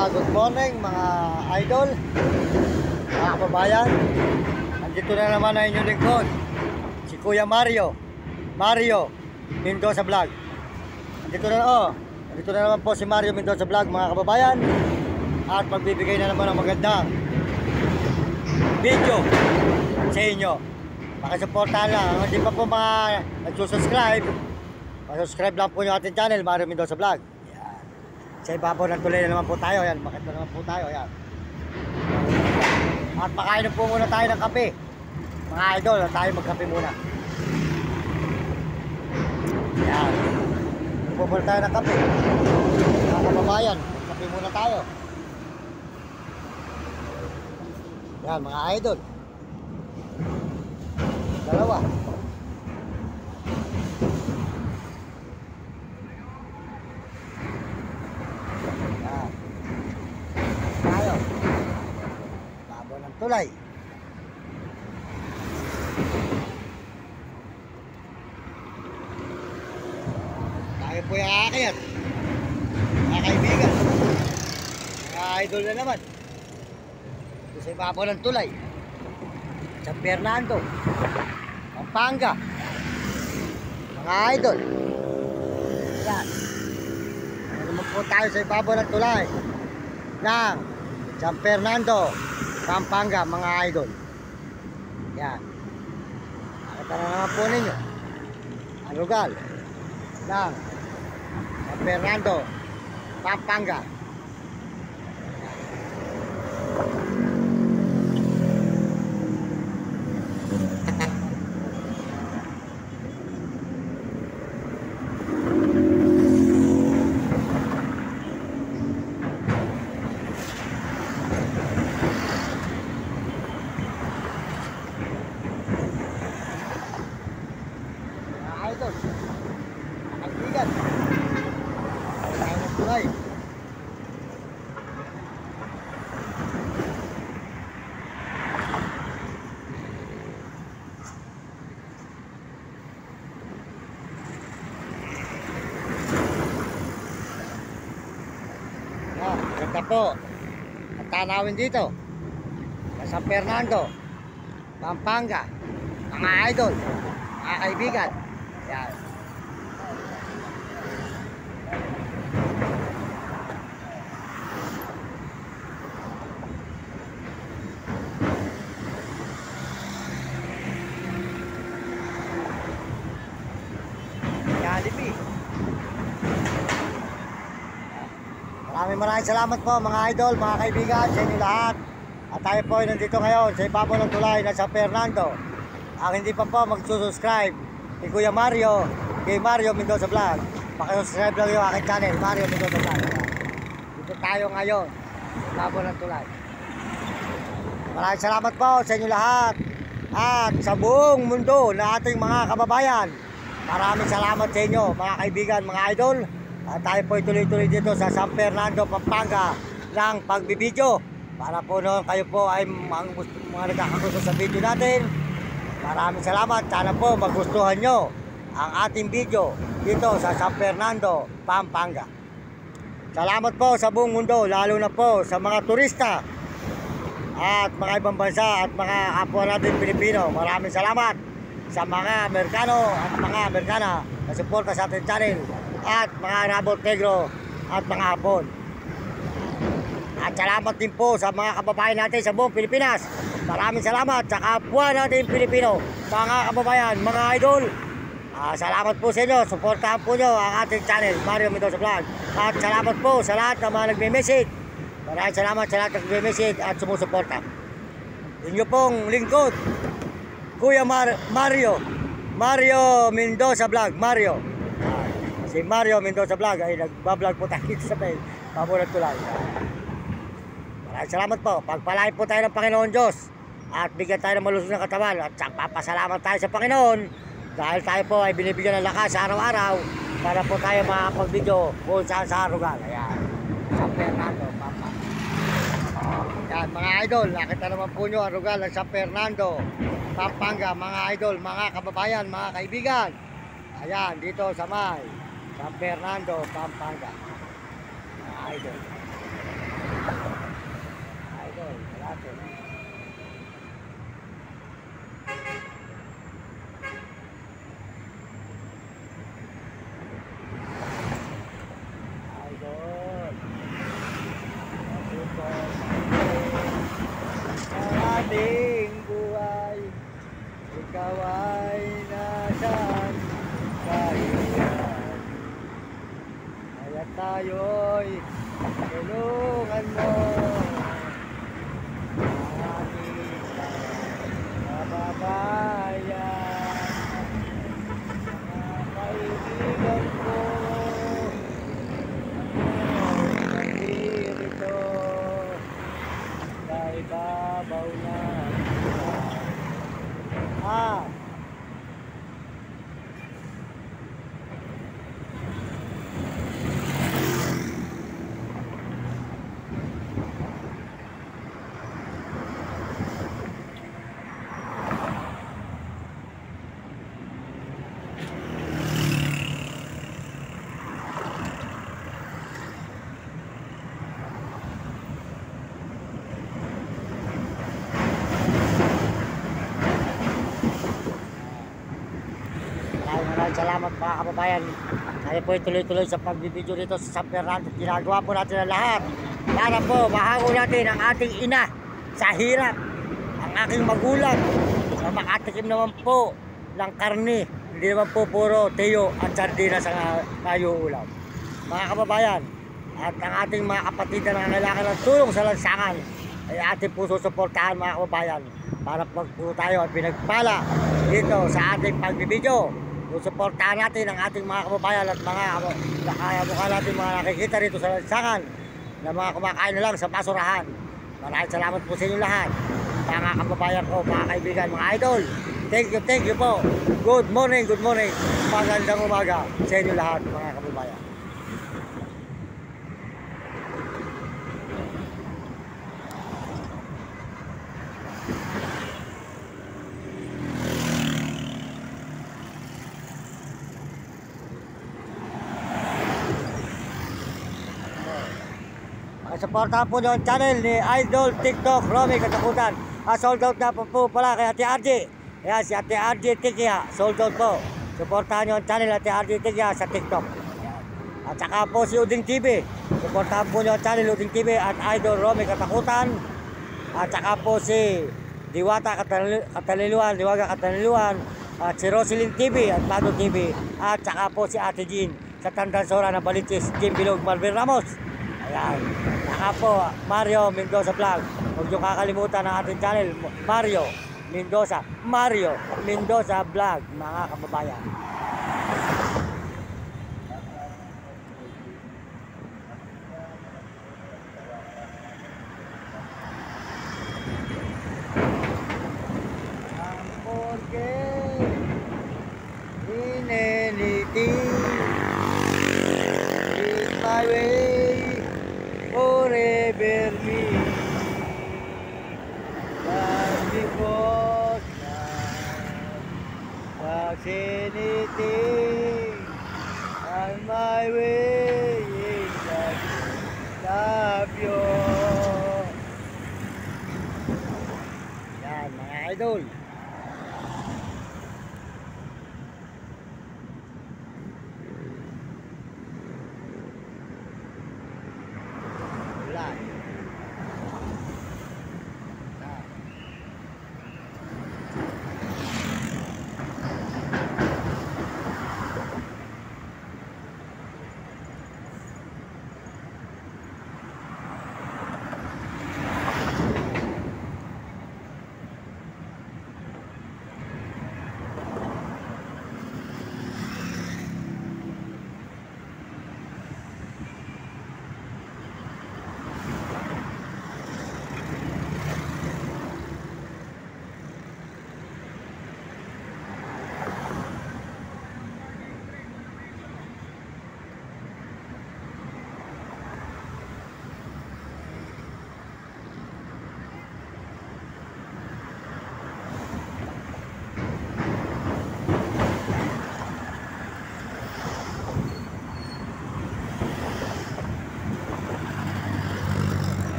Good morning mga idol, mga kababayan. Nandito na naman ang inyong lingkod, si Kuya Mario Mendoza Vlog. Nandito na naman po si Mario Mendoza Vlog, mga kababayan. At magbibigay na naman ng magandang video sa inyo. Pakisuportahan lang. Kung hindi pa po mga nagsusubscribe, subscribe lang po yung ating channel, Mario Mendoza Vlog. Sa ibabaw ng tulay na naman po tayo. Yan, bakit na naman po tayo. Yan. At pakainom po muna tayo ng kape. Mga idol, tayo magkape muna. Yan. Po muna tayo ng kape. Mga kababayan, magkape muna tayo. Yan, mga idol. Dalawa. Tulay. Tayo po yung aakyat, mga kaibigan, mga idol na naman. Ito sa ibabaw ng tulay, San Fernando, Pampanga, mga idol. Yan. Ano naman po tayo sa ibabaw ng tulay ng San Fernando, Pampanga, mga idol. Yan. Nakita na naman po ninyo ang lugar ng San Fernando, Pampanga. Kaibigan, tayo ng tulay. Ganda po ang tanawin dito sa San Fernando, Pampanga, mga idol, mga kaibigan. Yan. Jollibee. Maraming salamat po mga idol, mga kaibigan, sa inyo lahat. At tayo po ay nandito ngayon sa ibabaw ng tulay na San Fernando. Ang hindi pa po magsusubscribe kay Kuya Mario, kay Mario Mendoza Vlog, pakisubscribe lang yung aking channel, Mario Mendoza Vlog. Dito tayo ngayon sa ibabaw ng tulay. Maraming salamat po sa inyo lahat at sa buong mundo na ating mga kababayan. Maraming salamat sa inyo mga kaibigan, mga idol. At tayo po tuloy-tuloy dito sa San Fernando, Pampanga ng pagbibideo. Para po noon kayo po ay mga nagkakagusto sa video natin. Maraming salamat. Sana po magustuhan nyo ang ating video dito sa San Fernando, Pampanga. Salamat po sa buong mundo, lalo na po sa mga turista at mga ibang bansa at mga kapwa natin Pilipino. Maraming salamat sa mga Amerikano at mga Amerikana na suporta sa ating channel, at mga Rabot Negro at mga Hapon. At salamat din po sa mga kababayan natin sa buong Pilipinas. Maraming salamat sa kapwa natin Pilipino, mga kababayan, mga idol. Salamat po sa inyo. Suportahan po nyo ang ating channel, Mario Mendoza Vlog. At salamat po sa lahat ng mga nagme-message. Maraming salamat sa lahat ng nagme-message at sumusuporta. Inyo pong lingkod, Kuya Mario Mendoza Vlog. Si Mario Mendoza Vlog ay nagbablog po tayo sa ibabaw ng tulay. Maraming salamat po. Pagpalain po tayo ng Panginoon Diyos at bigyan tayo ng malusog na katawan, at papasalamat tayo sa Panginoon dahil tayo po ay binibigyan ng lakas araw-araw para po tayo makapag-video kung saan sa lugar. Ayan, San Fernando, Pampanga. Yan mga idol, nakita naman po nyo ang lugar ng San Fernando, Pampanga, mga idol, mga kababayan, mga kaibigan. Ayan, dito sa may San Fernando, Pampanga, mga idol. Ate. Idol. Ito po. Ang ating buhay, ikaw ay nasaan kahiyan. Kaya tayo'y tulungan mo ang ating kababayan, mga kaibigan ko, nandito sa ibabaw ng buwan. Maraming salamat mga kababayan. Tayo po tuloy-tuloy sa pagbibideo dito sa San Fernando. Ginagawa po natin ang lahat para po mahango natin ang ating ina sa hirap, ang aking magulang na makatikim naman po ng karne, hindi naman po puro tiyo at sardinas ang ulam. Mga kababayan, at ang ating mga kapatid na nangangailangan ng tulong sa lansangan ay ating po susuportahan mga kababayan para pag po tayo at pinagpala dito sa ating pagbibideo. Susuportahan natin ang ating mga kababayan at mga mukha natin mga nakikita rito sa lansangan na mga kumakain na lang sa basurahan. Maraming salamat po sa inyo lahat, mga kababayan ko, mga kaibigan, mga idol. Thank you po. Good morning. Magandang umaga sa inyo lahat, mga kababayan. Supportahan po yung channel ni Idol TikTok Romy Katakutan. Sold out na po pala kay Ate RJ. Ayan, si Ate RJ Tikia, sold out po. Supportahan yung channel Ate RJ Tikia sa TikTok. At saka po si Uding TV. Supportahan po yung channel Uding TV at Idol Romy Katakutan. At saka po si Diwata Liwaga Kataliluan. At si Roselyn TV at Pado TV. At saka po si Ate Jean sa Tandansora na Baliches, Jim Bilog, Marvin Ramos. Ayan. Saka po, Mario Mendoza Vlog. Huwag niyo kakalimutan ang ating channel, Mario Mendoza Vlog, mga kababayan. In anything, in my way, forever me, but because that's anything on my way, I love you. Yan mga idol.